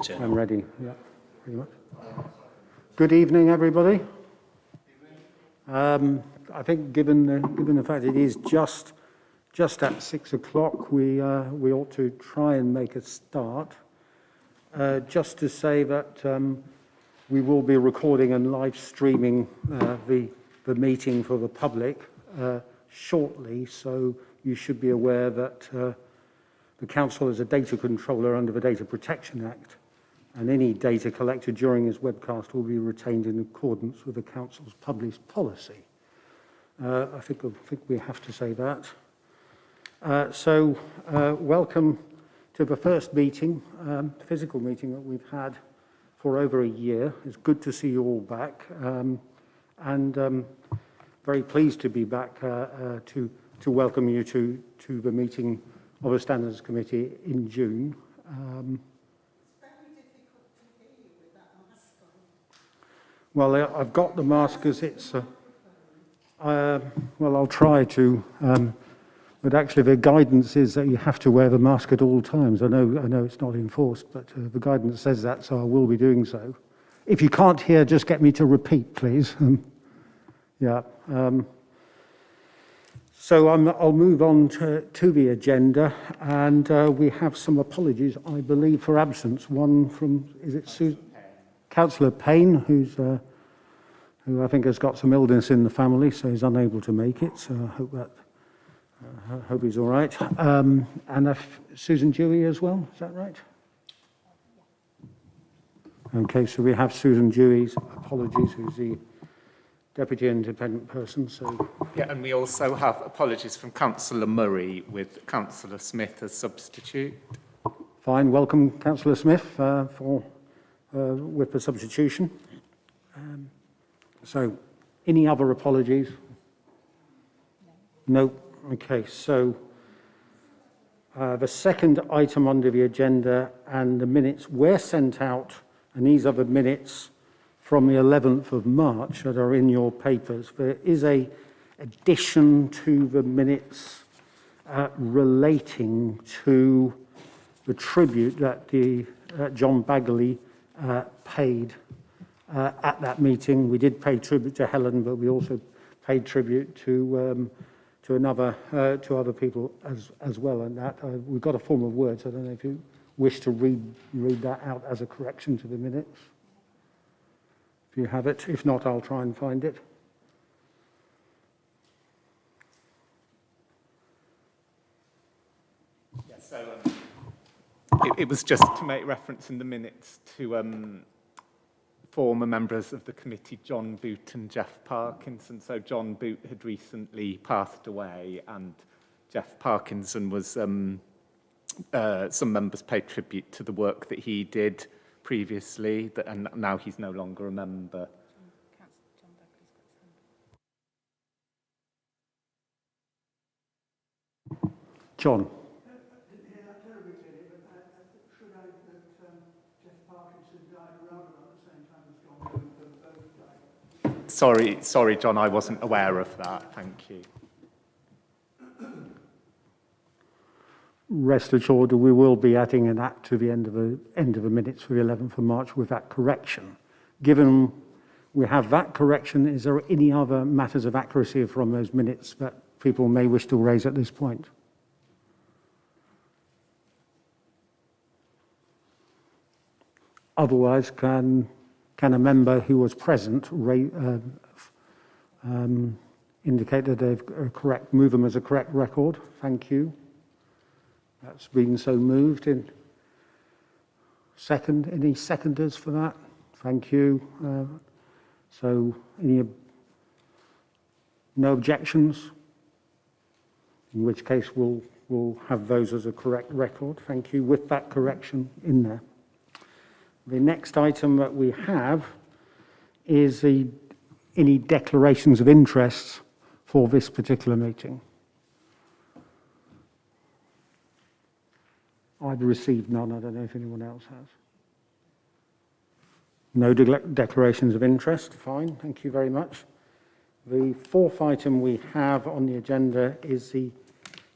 Chair. I'm ready. Yeah, pretty much. Good evening, everybody. I think, given the fact it is just at 6 o'clock, we ought to try and make a start. Just to say that we will be recording and live streaming the meeting for the public shortly, so you should be aware that the Council is a data controller under the Data Protection Act, and any data collected during this webcast will be retained in accordance with the Council's published policy. I think we have to say that. So welcome to the first meeting, physical meeting that we've had for over a year. It's good to see you all back, and very pleased to be back to welcome you to the meeting of the Standards Committee in June. Well, I've got the mask because it's, well, I'll try to, but actually the guidance is that you have to wear the mask at all times. I know it's not enforced, but the guidance says that, so I will be doing so. If you can't hear, just get me to repeat, please. Yeah. So I'll move on to the agenda, and we have some apologies, I believe, for absence. One from, is it Councillor Payne, who I think has got some illness in the family, so he's unable to make it. So I hope he's all right. And Susan Dewey as well, is that right? Okay, so we have Susan Dewey's apologies, who's the Deputy Independent Person. So yeah, and we also have apologies from Councillor Murray with Councillor Smith as substitute. Fine, welcome Councillor Smith with the substitution. So, any other apologies? No. Okay, so the second item under the agenda and the minutes were sent out, and these are the minutes from the 11th of March that are in your papers. There is a addition to the minutes relating to the tribute that John Bagley paid at that meeting. We did pay tribute to Helen, but we also paid tribute to other people as well. And that we've got a form of words. I don't know if you wish to read that out as a correction to the minutes. If you have it, if not, I'll try and find it. Yeah, so it was just to make reference in the minutes to former members of the committee, John Boot and Jeff Parkinson. So John Boot had recently passed away, and Jeff Parkinson was, some members paid tribute to the work that he did previously, and now he's no longer a member. John. Sorry, John, I wasn't aware of that. Thank you. Rest assured, we will be adding an act to the end of the minutes for the 11th of March with that correction. Given we have that correction, is there any other matters of accuracy from those minutes that people may wish to raise at this point? Otherwise, can a member who was present indicate that they've move them as a correct record? Thank you. That's been so moved. In second, any seconders for that? Thank you. So, no objections? In which case, we'll have those as a correct record. Thank you. With that correction in there. The next item that we have is any declarations of interest for this particular meeting. I've received none. I don't know if anyone else has. No declarations of interest. Fine. Thank you very much. The fourth item we have on the agenda is the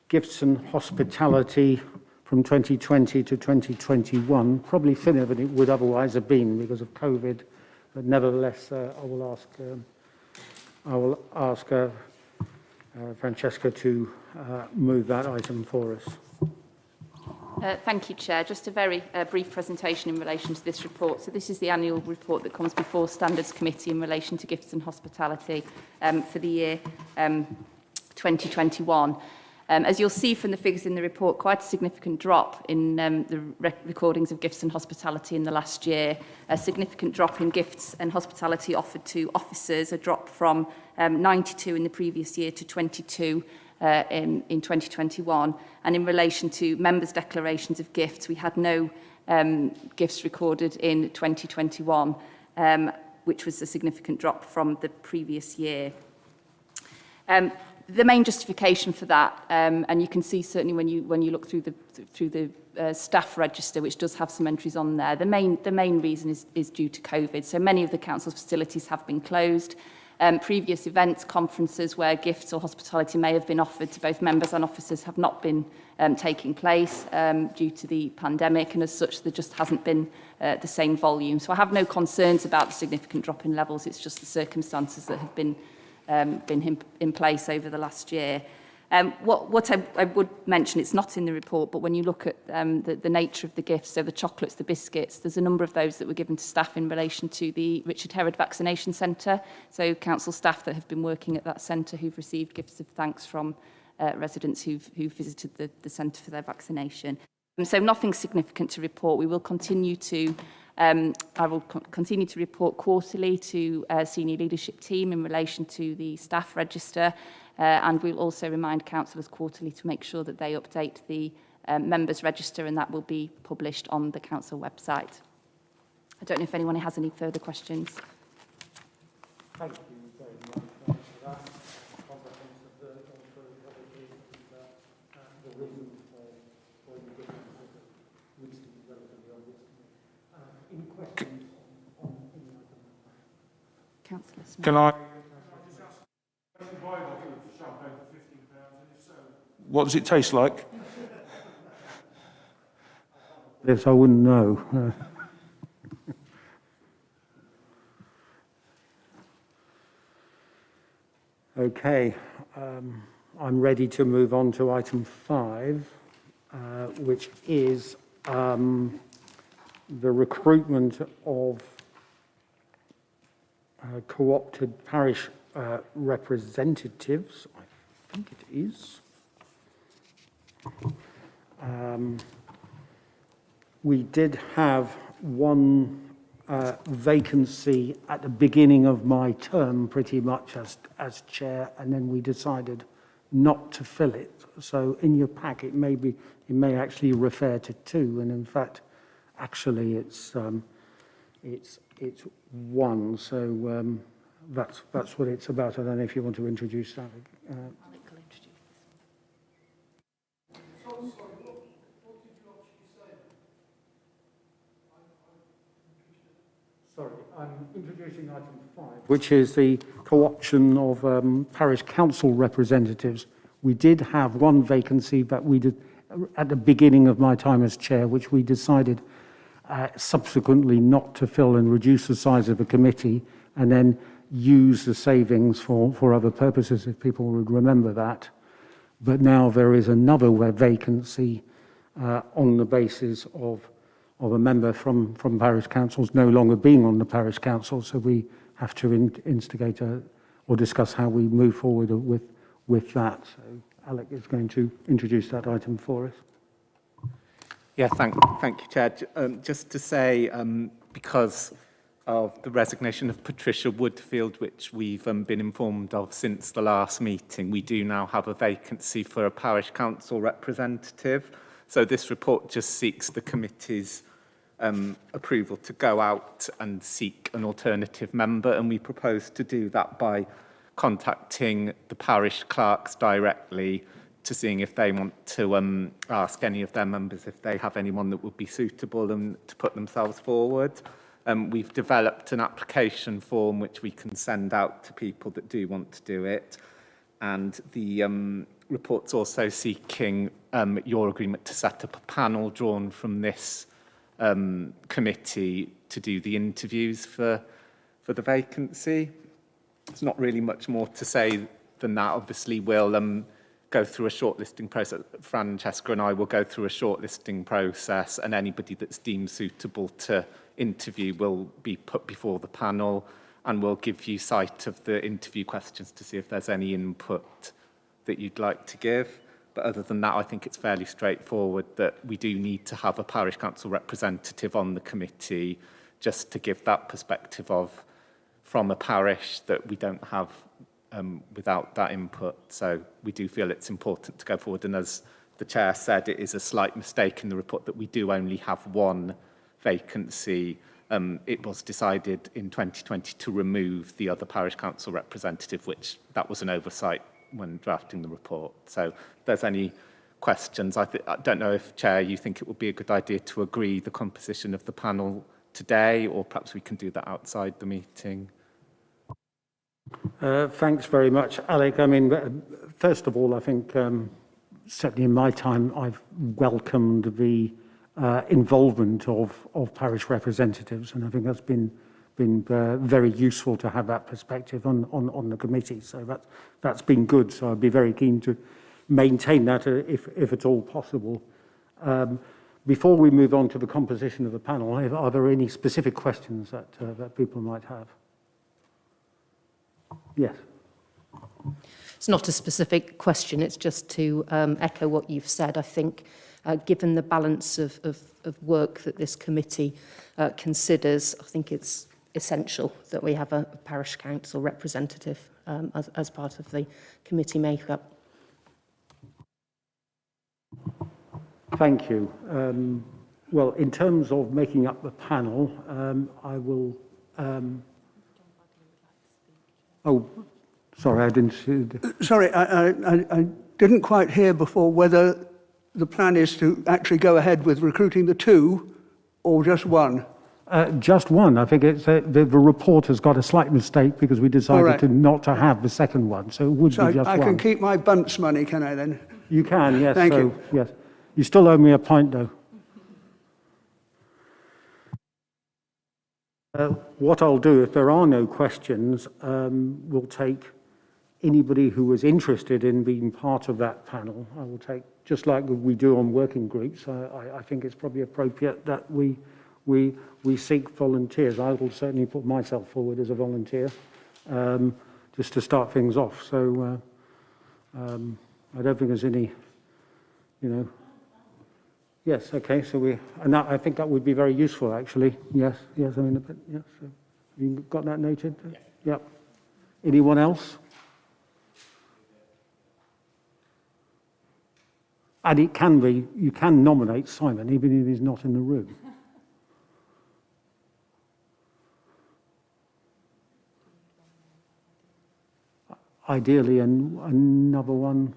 Gifts and Hospitality from 2020 to 2021, probably thinner than it would otherwise have been because of COVID. But nevertheless, I will ask Francesca to move that item for us. Thank you, Chair. Just a very brief presentation in relation to this report. So this is the annual report that comes before Standards Committee in relation to gifts and hospitality for the year 2021. As you'll see from the figures in the report, quite a significant drop in the recordings of gifts and hospitality in the last year. A significant drop in gifts and hospitality offered to officers, a drop from 92 in the previous year to 22 in 2021. And in relation to members' declarations of gifts, we had no gifts recorded in 2021, which was a significant drop from the previous year. The main justification for that, and you can see certainly when you look through the staff register, which does have some entries on there, the main reason is due to COVID. So many of the council's facilities have been closed. Previous events, conferences where gifts or hospitality may have been offered to both members and officers have not been taking place due to the pandemic, and as such there just hasn't been the same volume. So I have no concerns about the significant drop in levels. It's just the circumstances that have been in place over the last year. What I would mention, it's not in the report, but when you look at the nature of the gifts, so the chocolates, the biscuits, there's a number of those that were given to staff in relation to the Richard Herod Vaccination Centre. So council staff that have been working at that centre who've received gifts of thanks from residents who've visited the centre for their vaccination. So nothing significant to report. We will continue to I will continue to report quarterly to senior leadership team in relation to the staff register, and we'll also remind councillors quarterly to make sure that they update the members register, and that will be published on the council website. I don't know if anyone has any further questions. Thank you very much for that comprehensive the reason for the difference looks to be relatively obvious to me. Any questions on any item? Councillor Smith. Can I just ask buy a bottle of champagne for £15, and if so, what does it taste like? This I wouldn't know. Okay, I'm ready to move on to item 5, which is the recruitment of co-opted parish representatives, I think it is. We did have one vacancy at the beginning of my term, pretty much as chair, and then we decided not to fill it. So in your pack, it may actually refer to 2, and in fact, actually it's 1. So that's what it's about. I don't know if you want to introduce that. Sorry, I'm introducing item 5, which is the co-option of parish council representatives. We did have one vacancy, but we did at the beginning of my time as chair, which we decided subsequently not to fill and reduce the size of the committee, and then use the savings for other purposes, if people would remember that. But now there is another vacancy on the basis of a member from parish councils no longer being on the parish council, so we have to instigate or discuss how we move forward with that. So Alec is going to introduce that item for us. Yeah, thank you, Chair. Just to say, because of the resignation of Patricia Woodfield, which we've been informed of since the last meeting, we do now have a vacancy for a parish council representative. So this report just seeks the committee's approval to go out and seek an alternative member, and we propose to do that by contacting the parish clerks directly to seeing if they want to ask any of their members if they have anyone that would be suitable and to put themselves forward. We've developed an application form which we can send out to people that do want to do it, and the report's also seeking your agreement to set up a panel drawn from this committee to do the interviews for the vacancy. There's not really much more to say than that. Obviously, we'll go through a shortlisting process. Francesca and I will go through a shortlisting process, and anybody that's deemed suitable to interview will be put before the panel, and we'll give you sight of the interview questions to see if there's any input that you'd like to give. But other than that, I think it's fairly straightforward that we do need to have a parish council representative on the committee just to give that perspective of from a parish that we don't have without that input. So we do feel it's important to go forward. And as the chair said, it is a slight mistake in the report that we do only have one vacancy. It was decided in 2020 to remove the other parish council representative, which that was an oversight when drafting the report. So if there's any questions, I don't know if, Chair, you think it would be a good idea to agree the composition of the panel today, or perhaps we can do that outside the meeting. Thanks very much, Alec. I mean, first of all, I think certainly in my time, I've welcomed the involvement of parish representatives, and I think that's been very useful to have that perspective on the committee. So that's been good. So I'd be very keen to maintain that if at all possible. Before we move on to the composition of the panel, are there any specific questions that people might have? Yes. It's not a specific question, it's just to echo what you've said. I think given the balance of work that this committee considers, I think it's essential that we have a parish council representative as part of the committee makeup. Thank you. Well, in terms of making up the panel, I will... Oh, sorry, I didn't see... Sorry, I didn't quite hear before whether the plan is to actually go ahead with recruiting the two or just one. Just one. I think it's the report has got a slight mistake because we decided not to have the second one, so it would be just one. I can keep my bunts money, can I then? You can, yes. Thank you. Yes. You still owe me a pint, though. What I'll do, if there are no questions, we'll take anybody who was interested in being part of that panel. I will take, just like we do on working groups, I think it's probably appropriate that we seek volunteers. I will certainly put myself forward as a volunteer, just to start things off. So I don't think there's any, Yes, okay, so I think that would be very useful, actually. Yes, I mean, yes. So you got that noted? Yeah. Yep. Anyone else? And it can be, you can nominate Simon, even if he's not in the room. Ideally, another one.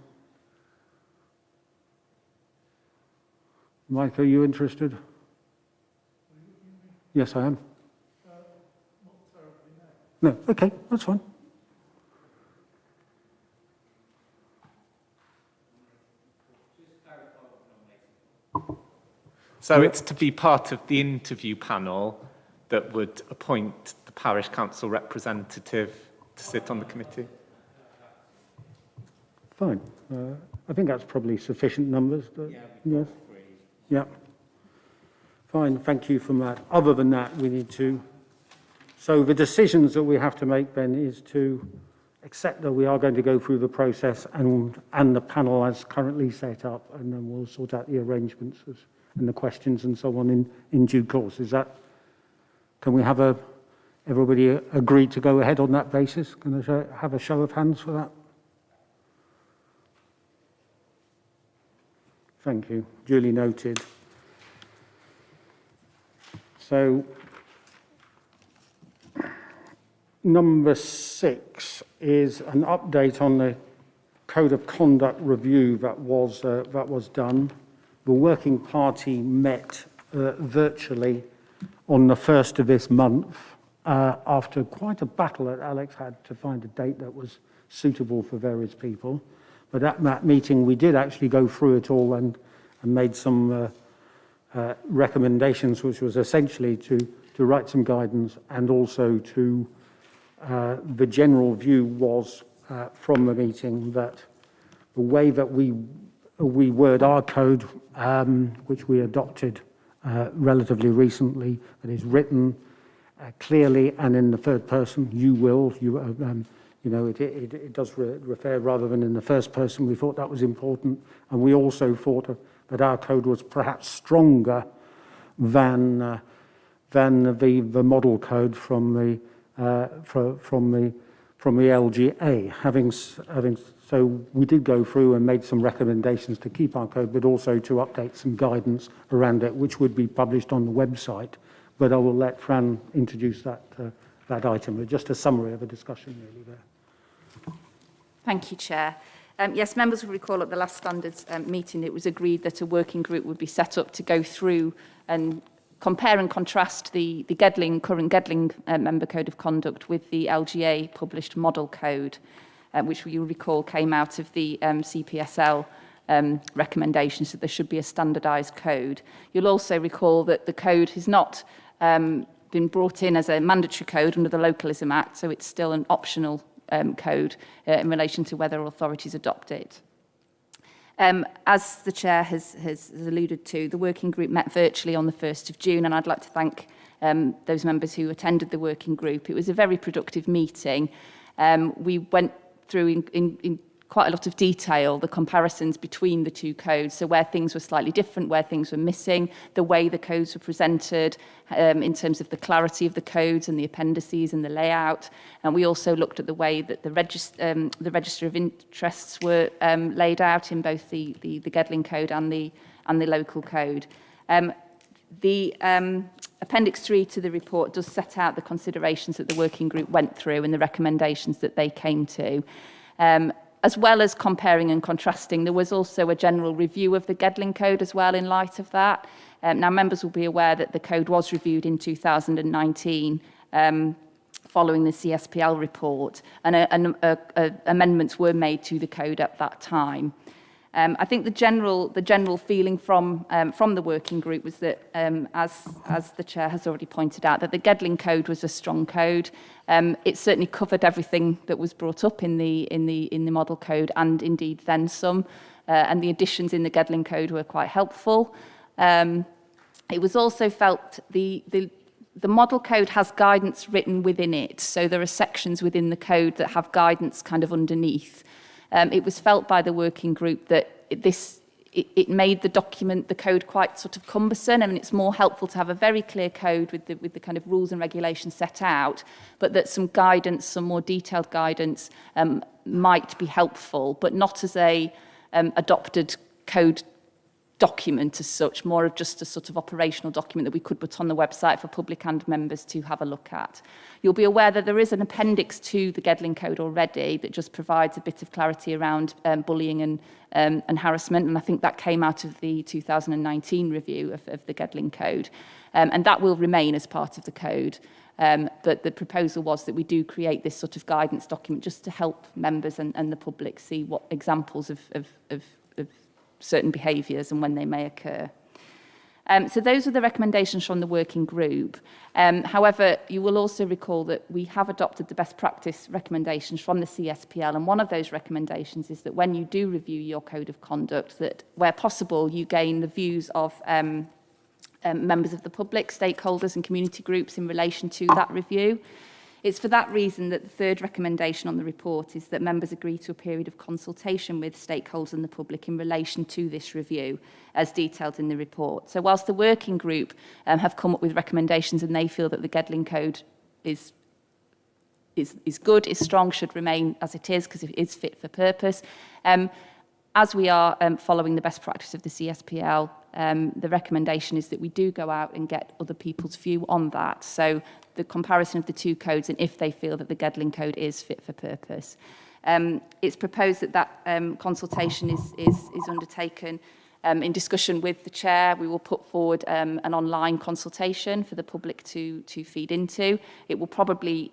Mike, are you interested? Yes, I am. No, okay, that's fine. So it's to be part of the interview panel that would appoint the parish council representative to sit on the committee? Fine. I think that's probably sufficient numbers. Yes. Yeah. Fine, thank you for that. Other than that, we need to... So the decisions that we have to make then is to accept that we are going to go through the process and the panel as currently set up, and then we'll sort out the arrangements and the questions and so on in due course. Is that... Can we have everybody agree to go ahead on that basis? Can I have a show of hands for that? Thank you. Duly noted. So, number 6 is an update on the Code of Conduct review that was done. The working party met virtually on the 1st of this month after quite a battle that Alex had to find a date that was suitable for various people. But at that meeting, we did actually go through it all and made some recommendations, which was essentially to write some guidance, and also to the general view was from the meeting that the way that we word our code, which we adopted relatively recently, that is written clearly and in the third person, it does refer rather than in the first person. We thought that was important, and we also thought that our code was perhaps stronger than the model code from the LGA. So we did go through and made some recommendations to keep our code, but also to update some guidance around it, which would be published on the website. But I will let Fran introduce that item, but just a summary of a discussion really there. Thank you, Chair. Yes, members will recall at the last standards meeting, it was agreed that a working group would be set up to go through and compare and contrast the current Gedling member code of conduct with the LGA published model code, which you'll recall came out of the CPSL recommendations that there should be a standardised code. You'll also recall that the code has not been brought in as a mandatory code under the Localism Act, so it's still an optional code in relation to whether authorities adopt it. As the Chair has alluded to, the working group met virtually on the 1st of June, and I'd like to thank those members who attended the working group. It was a very productive meeting. We went through in quite a lot of detail the comparisons between the two codes, so where things were slightly different, where things were missing, the way the codes were presented in terms of the clarity of the codes and the appendices and the layout. And we also looked at the way that the register of interests were laid out in both the Gedling code and the local code. The Appendix 3 to the report does set out the considerations that the working group went through and the recommendations that they came to. As well as comparing and contrasting, there was also a general review of the Gedling code as well in light of that. Now, members will be aware that the code was reviewed in 2019 following the CSPL report, and amendments were made to the code at that time. I think the general feeling from the working group was that, as the Chair has already pointed out, that the Gedling code was a strong code. It certainly covered everything that was brought up in the model code, and indeed then some. And the additions in the Gedling code were quite helpful. It was also felt the model code has guidance written within it, so there are sections within the code that have guidance kind of underneath. It was felt by the working group that it made the code quite sort of cumbersome. I mean, it's more helpful to have a very clear code with the kind of rules and regulations set out, but that some guidance, some more detailed guidance might be helpful, but not as a adopted code document as such, more of just a sort of operational document that we could put on the website for public and members to have a look at. You'll be aware that there is an appendix to the Gedling code already that just provides a bit of clarity around bullying and harassment, and I think that came out of the 2019 review of the Gedling code, and that will remain as part of the code. But the proposal was that we do create this sort of guidance document just to help members and the public see what examples of certain behaviours and when they may occur. So those are the recommendations from the working group. However, you will also recall that we have adopted the best practice recommendations from the CSPL, and one of those recommendations is that when you do review your code of conduct, that where possible you gain the views of members of the public, stakeholders and community groups in relation to that review. It's for that reason that the third recommendation on the report is that members agree to a period of consultation with stakeholders and the public in relation to this review, as detailed in the report. So whilst the working group have come up with recommendations and they feel that the Gedling code is good, is strong, should remain as it is because it is fit for purpose, as we are following the best practice of the CSPL, the recommendation is that we do go out and get other people's view on that. So the comparison of the two codes and if they feel that the Gedling code is fit for purpose. It's proposed that consultation is undertaken in discussion with the Chair. We will put forward an online consultation for the public to feed into. It will probably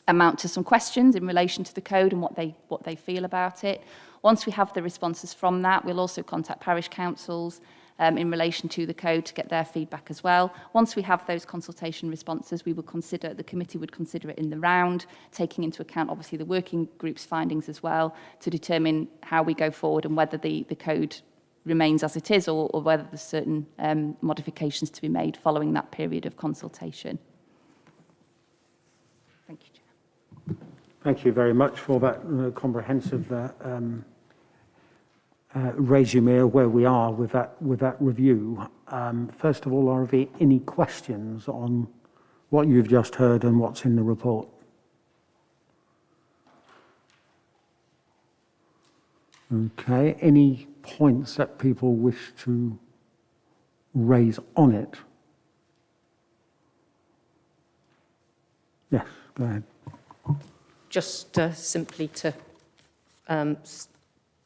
amount to some questions in relation to the code and what they feel about it. Once we have the responses from that, we'll also contact parish councils in relation to the code to get their feedback as well. Once we have those consultation responses, the committee would consider it in the round, taking into account obviously the working group's findings as well, to determine how we go forward and whether the code remains as it is or whether there's certain modifications to be made following that period of consultation. Thank you, Chair. Thank you very much for that comprehensive resume of where we are with that review. First of all, are there any questions on what you've just heard and what's in the report? Okay, any points that people wish to raise on it? Yes, go ahead. Just simply to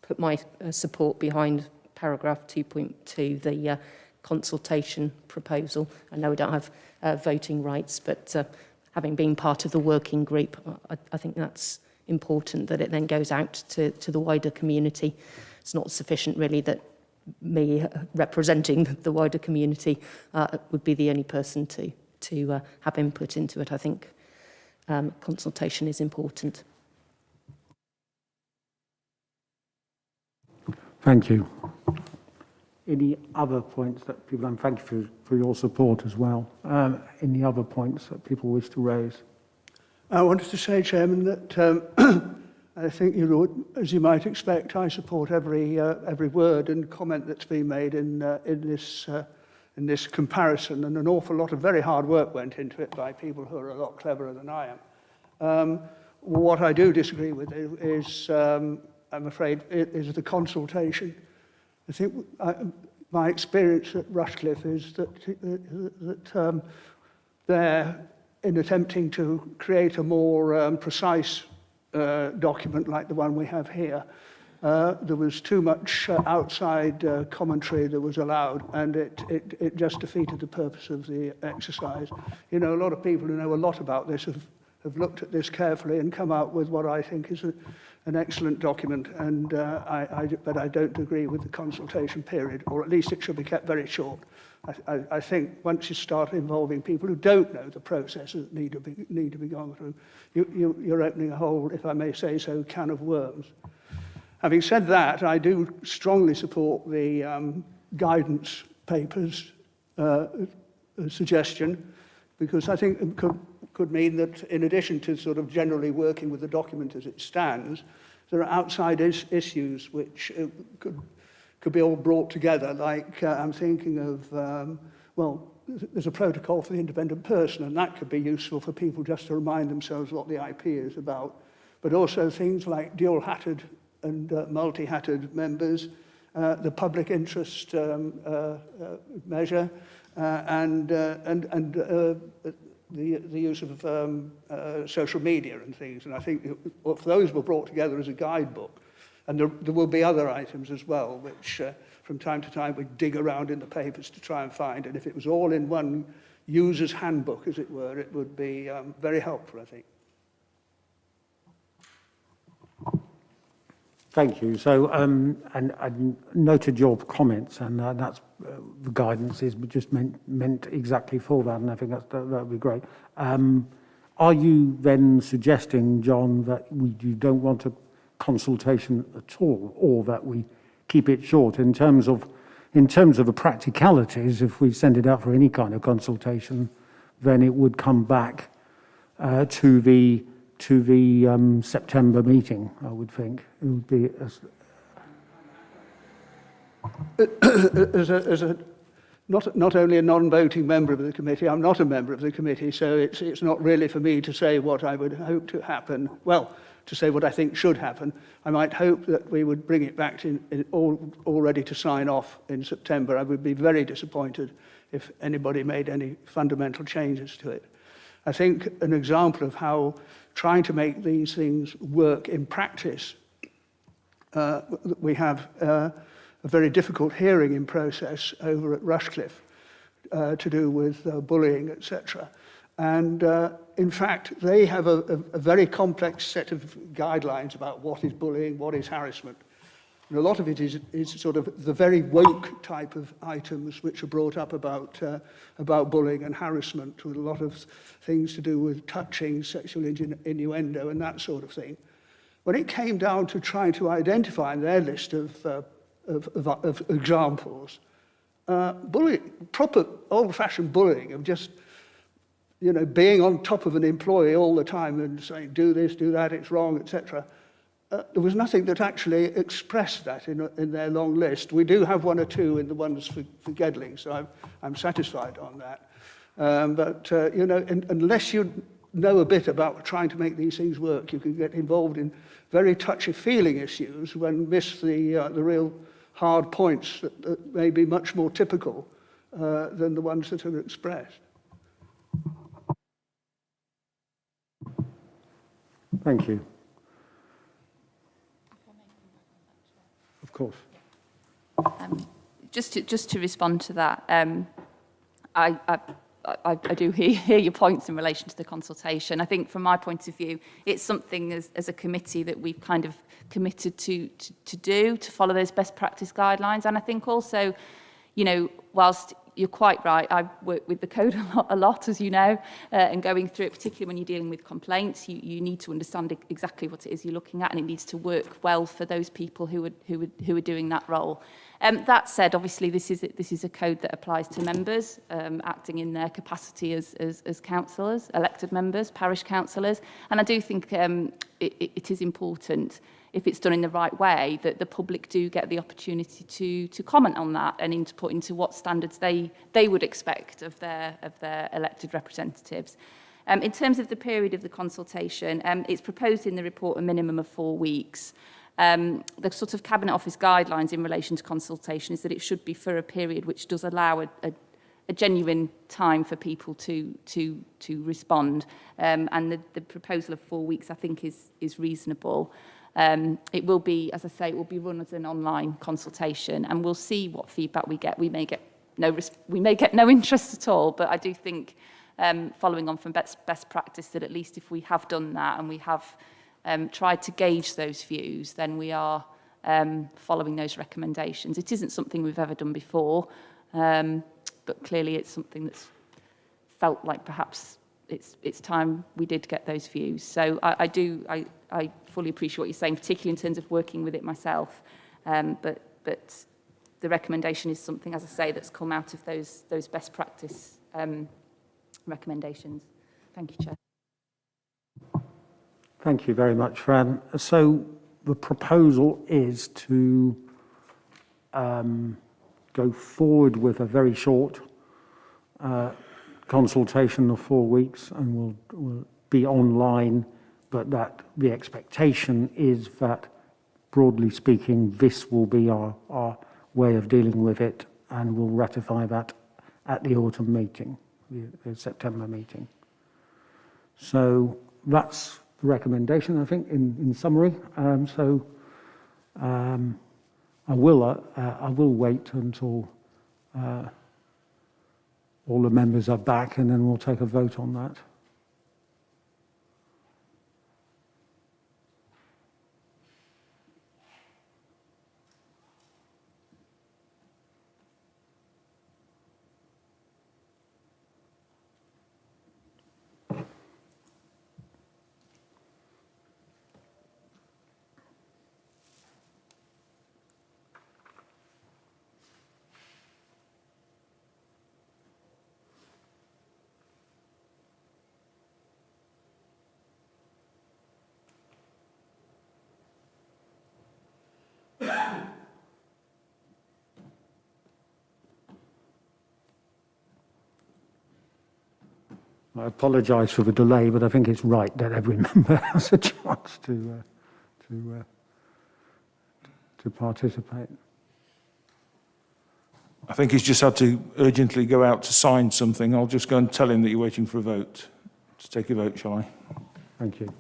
put my support behind paragraph 2.2, the consultation proposal. I know we don't have voting rights, but having been part of the working group, I think that's important that it then goes out to the wider community. It's not sufficient really that me representing the wider community would be the only person to have input into it. I think consultation is important. Thank you. Any other points that people, and thank you for your support as well. Any other points that people wish to raise? I wanted to say, Chairman, that I think, as you might expect, I support every word and comment that's been made in this comparison, and an awful lot of very hard work went into it by people who are a lot cleverer than I am. What I do disagree with is, I'm afraid, is the consultation. I think my experience at Rushcliffe is that they're in attempting to create a more precise document like the one we have here. There was too much outside commentary that was allowed, and it just defeated the purpose of the exercise. You know, a lot of people who know a lot about this have looked at this carefully and come out with what I think is an excellent document, and but I don't agree with the consultation period, or at least it should be kept very short. I think once you start involving people who don't know the processes that need to be gone through, you're opening a whole, if I may say so, can of worms. Having said that, I do strongly support the guidance papers suggestion, because I think it could mean that in addition to sort of generally working with the document as it stands, there are outside issues which could be all brought together. Like I'm thinking of, well, there's a protocol for the independent person, and that could be useful for people just to remind themselves what the IP is about. But also things like dual-hatted and multi-hatted members, the public interest measure, and the use of social media and things. And I think if those were brought together as a guidebook, and there will be other items as well, which from time to time we dig around in the papers to try and find. And if it was all in one user's handbook, as it were, it would be very helpful, I think. Thank you. So, and I noted your comments, and that's the guidance is just meant exactly for that, and I think that would be great. Are you then suggesting, John, that you don't want a consultation at all, or that we keep it short in terms of the practicalities? If we send it out for any kind of consultation, then it would come back to the September meeting, I would think. It would be as not only a non-voting member of the committee, I'm not a member of the committee, so it's not really for me to say what I would hope to happen. Well, to say what I think should happen. I might hope that we would bring it back all ready to sign off in September. I would be very disappointed if anybody made any fundamental changes to it. I think an example of how trying to make these things work in practice, we have a very difficult hearing in process over at Rushcliffe to do with bullying, etc. And in fact, they have a very complex set of guidelines about what is bullying, what is harassment. And a lot of it is sort of the very woke type of items which are brought up about bullying and harassment, with a lot of things to do with touching, sexual innuendo and that sort of thing. When it came down to trying to identify in their list of examples, bullying, proper old-fashioned bullying of just, you know, being on top of an employee all the time and saying, do this, do that, it's wrong, etc. There was nothing that actually expressed that in their long list. We do have one or two in the ones for Gedling, so I'm satisfied on that. But you know, unless you know a bit about trying to make these things work, you can get involved in very touchy-feeling issues when miss the real hard points that may be much more typical than the ones that are expressed. Thank you. Of course. Just to respond to that, I do hear your points in relation to the consultation. I think from my point of view, it's something as a committee that we've kind of committed to follow those best practice guidelines. And I think also, you know, whilst you're quite right, I work with the code a lot, as you know, and going through it, particularly when you're dealing with complaints, you need to understand exactly what it is you're looking at, and it needs to work well for those people who are doing that role. That said, obviously, this is a code that applies to members acting in their capacity as councillors, elected members, parish councillors, and I do think it is important, if it's done in the right way, that the public do get the opportunity to comment on that and input into what standards they would expect of their elected representatives. In terms of the period of the consultation, it's proposed in the report a minimum of 4 weeks. The sort of Cabinet Office guidelines in relation to consultation is that it should be for a period which does allow a genuine time for people to respond, and the proposal of 4 weeks I think is reasonable. It will be, as I say, it will be run as an online consultation, and we'll see what feedback we get. We may get no interest at all, but I do think, following on from best practice, that at least if we have done that and we have tried to gauge those views, then we are following those recommendations. It isn't something we've ever done before, but clearly it's something that's felt like perhaps it's time we did get those views. So I fully appreciate what you're saying, particularly in terms of working with it myself. But the recommendation is something, as I say, that's come out of those best practice recommendations. Thank you, Chair. Thank you very much, Fran. So the proposal is to go forward with a very short consultation of 4 weeks, and will be online, but that the expectation is that, broadly speaking, this will be our way of dealing with it, and we'll ratify that at the autumn meeting, the September meeting. So that's the recommendation, I think, in summary. I will wait until all the members are back, and then we'll take a vote on that. I apologise for the delay, but I think it's right that every member has a chance to participate. I think he's just had to urgently go out to sign something. I'll just go and tell him that you're waiting for a vote. To take a vote, shall I? Thank you.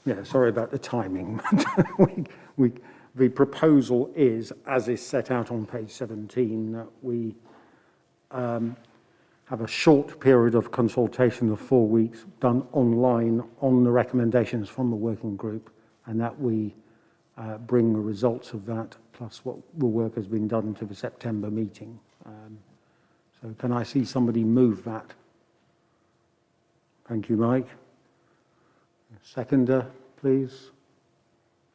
Yeah, sorry about the timing. The proposal is, as is set out on page 17, that we have a short period of consultation of 4 weeks done online on the recommendations from the working group, and that we bring the results of that, plus what the work has been done, to the September meeting. So can I see somebody move that? Thank you, Mike. Seconder, please.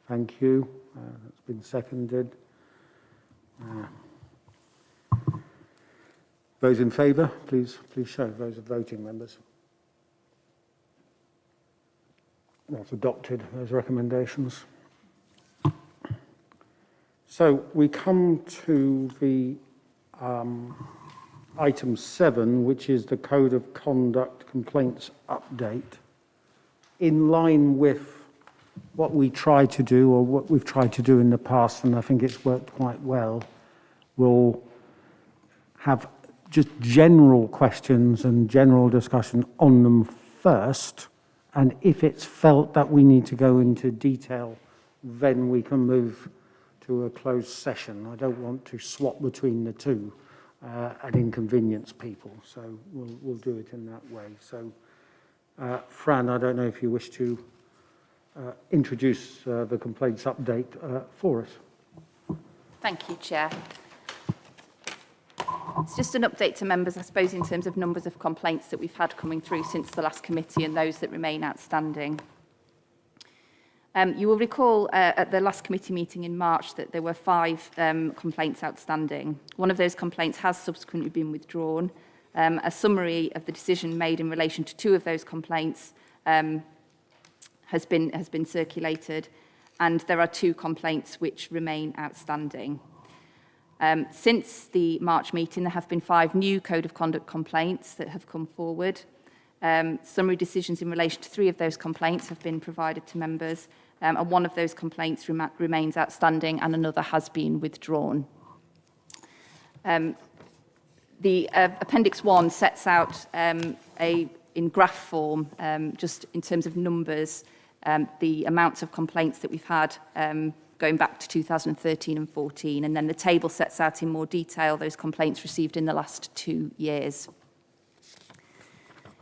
Thank you. That's been seconded. Those in favour, please show. Those are voting members. That's adopted, those recommendations. So we come to the item 7, which is the Code of Conduct Complaints update. In line with what we try to do, or what we've tried to do in the past, and I think it's worked quite well, we'll have just general questions and general discussion on them first, and if it's felt that we need to go into detail, then we can move to a closed session. I don't want to swap between the two and inconvenience people, so we'll do it in that way. So, Fran, I don't know if you wish to introduce the complaints update for us. Thank you, Chair. It's just an update to members, I suppose, in terms of numbers of complaints that we've had coming through since the last committee and those that remain outstanding. You will recall at the last committee meeting in March that there were 5 complaints outstanding. One of those complaints has subsequently been withdrawn. A summary of the decision made in relation to 2 of those complaints has been circulated, and there are 2 complaints which remain outstanding. Since the March meeting, there have been 5 new Code of Conduct complaints that have come forward. Summary decisions in relation to 3 of those complaints have been provided to members, and 1 of those complaints remains outstanding, and another has been withdrawn. The Appendix 1 sets out in graph form, just in terms of numbers, the amounts of complaints that we've had going back to 2013 and 14, and then the table sets out in more detail those complaints received in the last 2 years.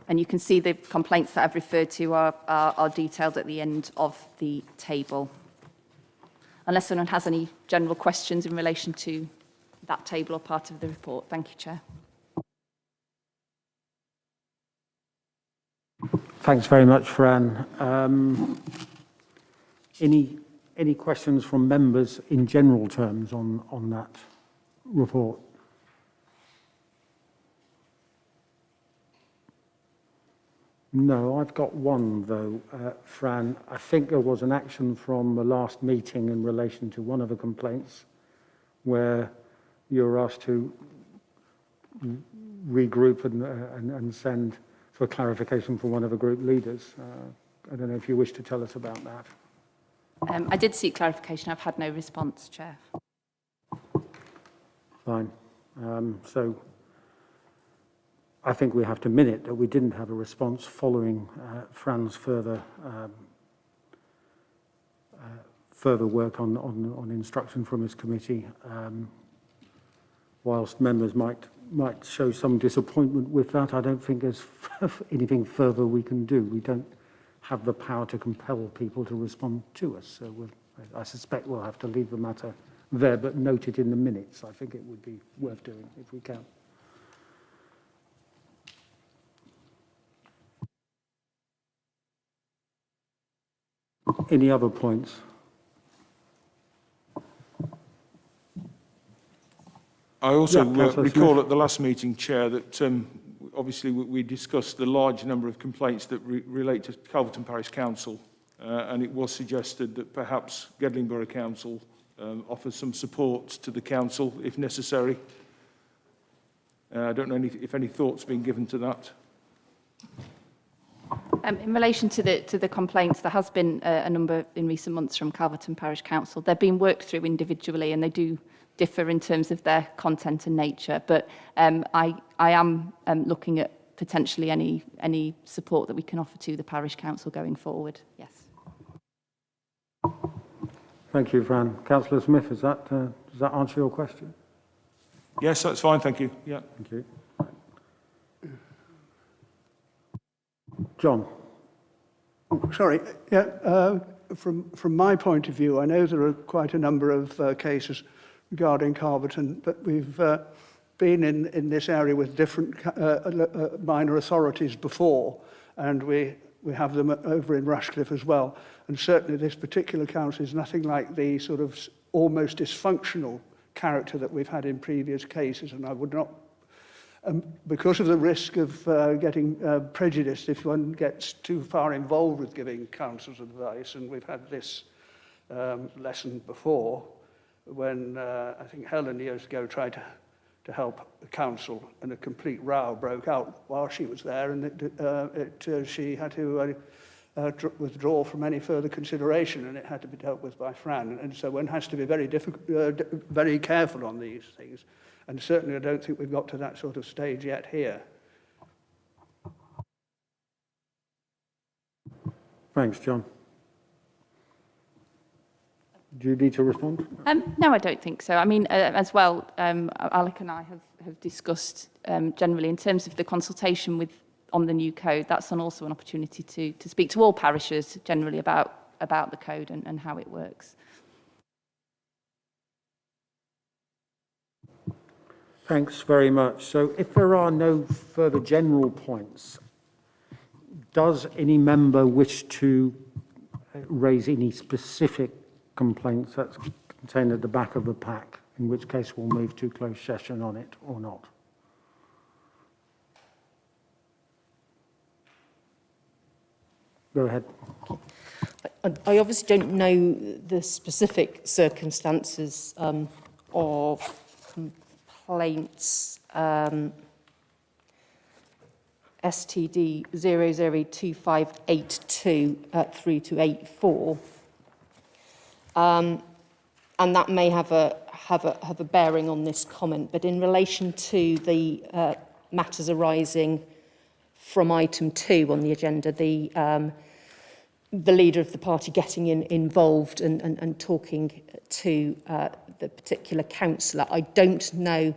And you can see the complaints that I've referred to are detailed at the end of the table. Unless anyone has any general questions in relation to that table or part of the report. Thank you, Chair. Thanks very much, Fran. Any questions from members in general terms on that report? No, I've got one though, Fran. I think there was an action from the last meeting in relation to one of the complaints where you were asked to regroup and send for clarification from one of the group leaders. I don't know if you wish to tell us about that. I did seek clarification. I've had no response, Chair. Fine. So I think we have to minute that we didn't have a response following Fran's further work on instruction from his committee. Whilst members might show some disappointment with that, I don't think there's anything further we can do. We don't have the power to compel people to respond to us. So I suspect we'll have to leave the matter there, but note it in the minutes. I think it would be worth doing if we can. Any other points? I also Councillor recall Smith. at the last meeting, Chair, that obviously we discussed the large number of complaints that relate to Calverton Parish Council, and it was suggested that perhaps Gedling Borough Council offers some support to the council if necessary. I don't know if any thought's been given to that. In relation to the complaints, there has been a number in recent months from Calverton Parish Council. They're being worked through individually, and they do differ in terms of their content and nature. But I am looking at potentially any support that we can offer to the Parish Council going forward. Yes. Thank you, Fran. Councillor Smith, does that answer your question? Yes, that's fine, thank you. Yeah. Thank you. John. Sorry, yeah, from my point of view, I know there are quite a number of cases regarding Carverton, but we've been in this area with different minor authorities before, and we have them over in Rushcliffe as well. And certainly this particular council is nothing like the sort of almost dysfunctional character that we've had in previous cases, and I would not, because of the risk of getting prejudiced if one gets too far involved with giving councils advice, and we've had this lesson before when I think Helen years ago tried to help the council, and a complete row broke out while she was there, and she had to withdraw from any further consideration, and it had to be dealt with by Fran. And so one has to be very careful on these things. And certainly I don't think we've got to that sort of stage yet here. Thanks, John. Do you need to respond? No, I don't think so. I mean, as well, Alec and I have discussed generally in terms of the consultation on the new code. That's also an opportunity to speak to all parishes generally about the code and how it works. Thanks very much. So if there are no further general points, does any member wish to raise any specific complaints that's contained at the back of the pack, in which case we'll move to closed session on it or not? Go ahead. I obviously don't know the specific circumstances of complaints STD 002582 through to 84, and that may have a bearing on this comment. But in relation to the matters arising from item 2 on the agenda, the leader of the party getting involved and talking to the particular councillor, I don't know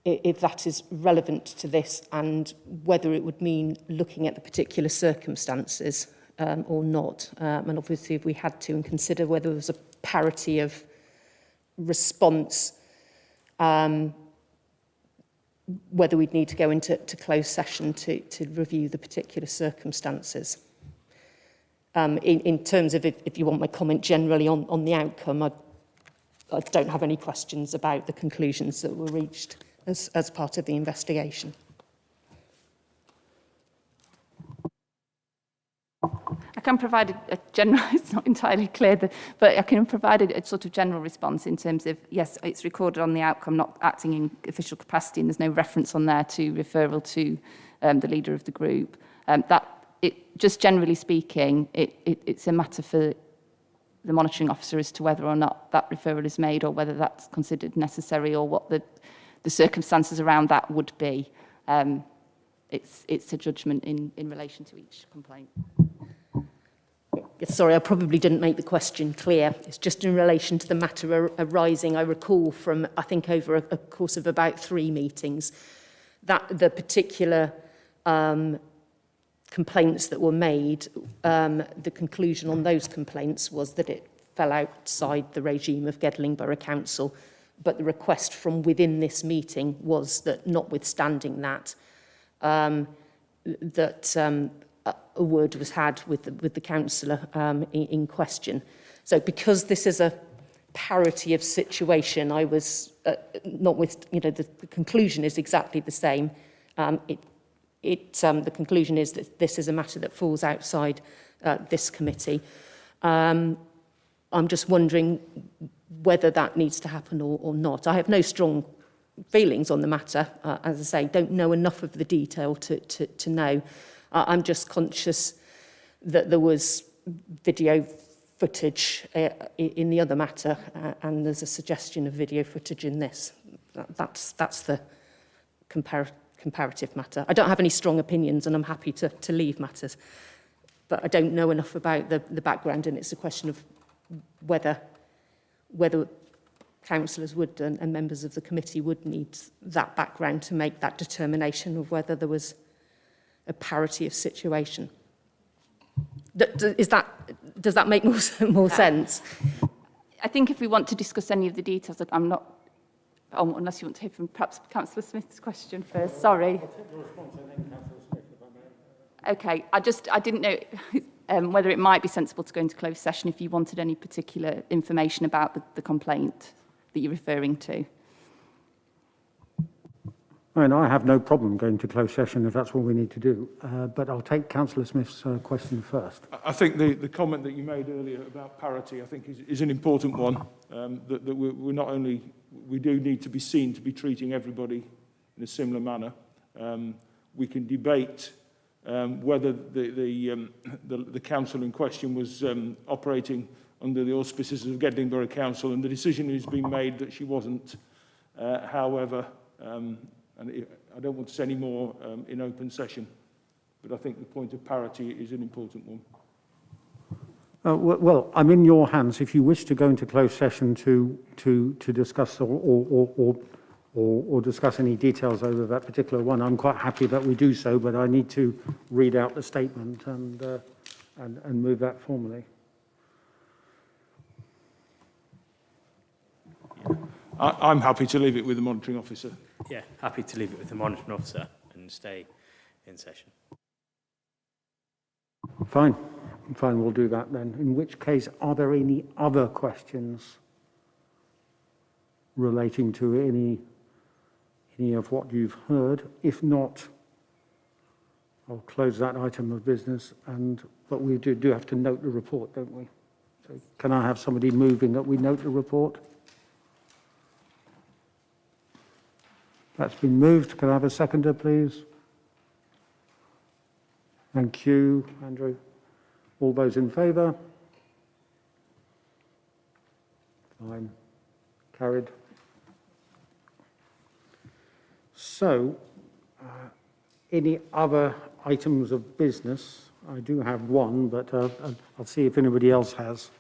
if that is relevant to this and whether it would mean looking at the particular circumstances or not. And obviously, if we had to and consider whether there was a parity of response, whether we'd need to go into closed session to review the particular circumstances. In terms of, if you want my comment generally on the outcome, I don't have any questions about the conclusions that were reached as part of the investigation. I can provide a general, it's not entirely clear, but I can provide a sort of general response in terms of, yes, it's recorded on the outcome, not acting in official capacity, and there's no reference on there to referral to the leader of the group. Just generally speaking, it's a matter for the monitoring officer as to whether or not that referral is made or whether that's considered necessary or what the circumstances around that would be. It's a judgment in relation to each complaint. Sorry, I probably didn't make the question clear. It's just in relation to the matter arising, I recall from, I think, over a course of about 3 meetings, that the particular complaints that were made, the conclusion on those complaints was that it fell outside the regime of Gedling Borough Council, but the request from within this meeting was that, notwithstanding that, a word was had with the councillor in question. So because this is a parity of situation, I was the conclusion is exactly the same. The conclusion is that this is a matter that falls outside this committee. I'm just wondering whether that needs to happen or not. I have no strong feelings on the matter. As I say, don't know enough of the detail to know. I'm just conscious that there was video footage in the other matter, and there's a suggestion of video footage in this. That's the comparative matter. I don't have any strong opinions, and I'm happy to leave matters, but I don't know enough about the background, and it's a question of whether whether councillors would and members of the committee would need that background to make that determination of whether there was a parity of situation. Does that make more sense? I think if we want to discuss any of the details, I'm not, unless you want to hear from perhaps Councillor Smith's question first. Sorry. I'll take the response and then Councillor Smith, if I may. Okay, I didn't know whether it might be sensible to go into closed session if you wanted any particular information about the complaint that you're referring to. And I have no problem going to closed session if that's what we need to do. But I'll take Councillor Smith's question first. I think the comment that you made earlier about parity, I think, is an important one. That we're not only, we do need to be seen to be treating everybody in a similar manner. We can debate whether the council in question was operating under the auspices of Gedling Borough Council, and the decision has been made that she wasn't. However, and I don't want to say any more in open session, but I think the point of parity is an important one. Well, I'm in your hands. If you wish to go into closed session to discuss or discuss any details over that particular one, I'm quite happy that we do so, but I need to read out the statement and move that formally. I'm happy to leave it with the monitoring officer. Yeah, happy to leave it with the monitoring officer and stay in session. Fine, we'll do that then. In which case, are there any other questions relating to any of what you've heard? If not, I'll close that item of business, but we do have to note the report, don't we? So can I have somebody moving that we note the report? That's been moved. Can I have a seconder, please? Thank you, Andrew. All those in favour? Fine. Carried. So, any other items of business? I do have one, but I'll see if anybody else has.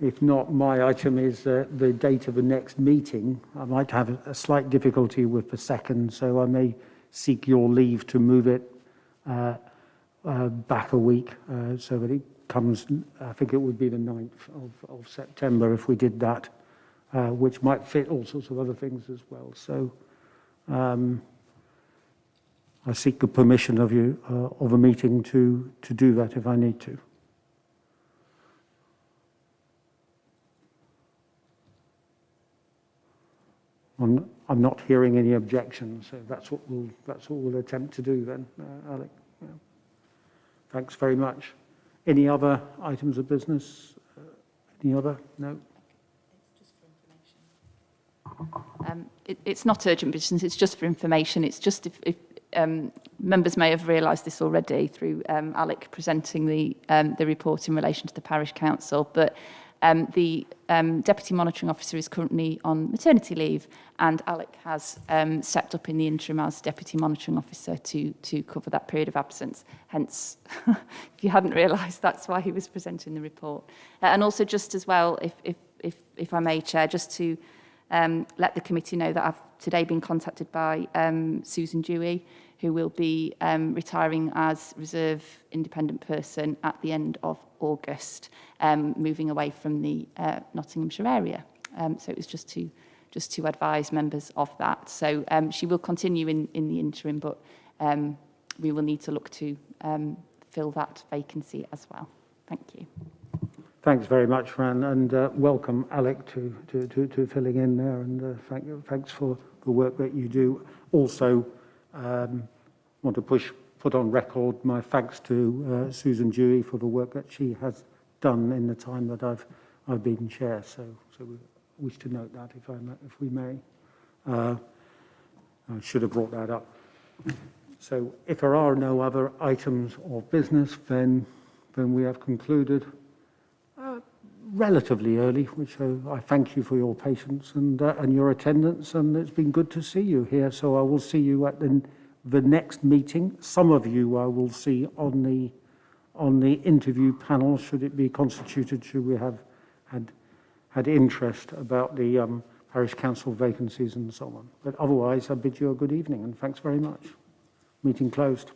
If not, my item is the date of the next meeting. I might have a slight difficulty with the second, so I may seek your leave to move it back a week so that it comes, I think it would be the 9th of September if we did that, which might fit all sorts of other things as well. So I seek the permission of you, of a meeting to do that if I need to. I'm not hearing any objections, so that's what we'll attempt to do then, Alec. Yeah. Thanks very much. Any other items of business? Any other? No. It's just for information. It's not urgent business. It's just for information. It's just if members may have realised this already through Alec presenting the report in relation to the parish council, but the Deputy Monitoring Officer is currently on maternity leave, and Alec has stepped up in the interim as Deputy Monitoring Officer to cover that period of absence. Hence, if you hadn't realised, that's why he was presenting the report. And also, just as well, if I may, Chair, just to let the committee know that I've today been contacted by Susan Dewey, who will be retiring as reserve independent person at the end of August, moving away from the Nottinghamshire area. So it was just to advise members of that. So she will continue in the interim, but we will need to look to fill that vacancy as well. Thank you. Thanks very much, Fran, and welcome, Alec, to filling in there, and thanks for the work that you do. Also, want to put on record my thanks to Susan Dewey for the work that she has done in the time that I've been chair. So we wish to note that, if we may. I should have brought that up. So if there are no other items of business, then we have concluded relatively early, which I thank you for your patience and your attendance, and it's been good to see you here. So I will see you at the next meeting. Some of you I will see on on the interview panel, should it be constituted, should we have had interest about the parish council vacancies and so on. But otherwise, I bid you a good evening and thanks very much. Meeting closed.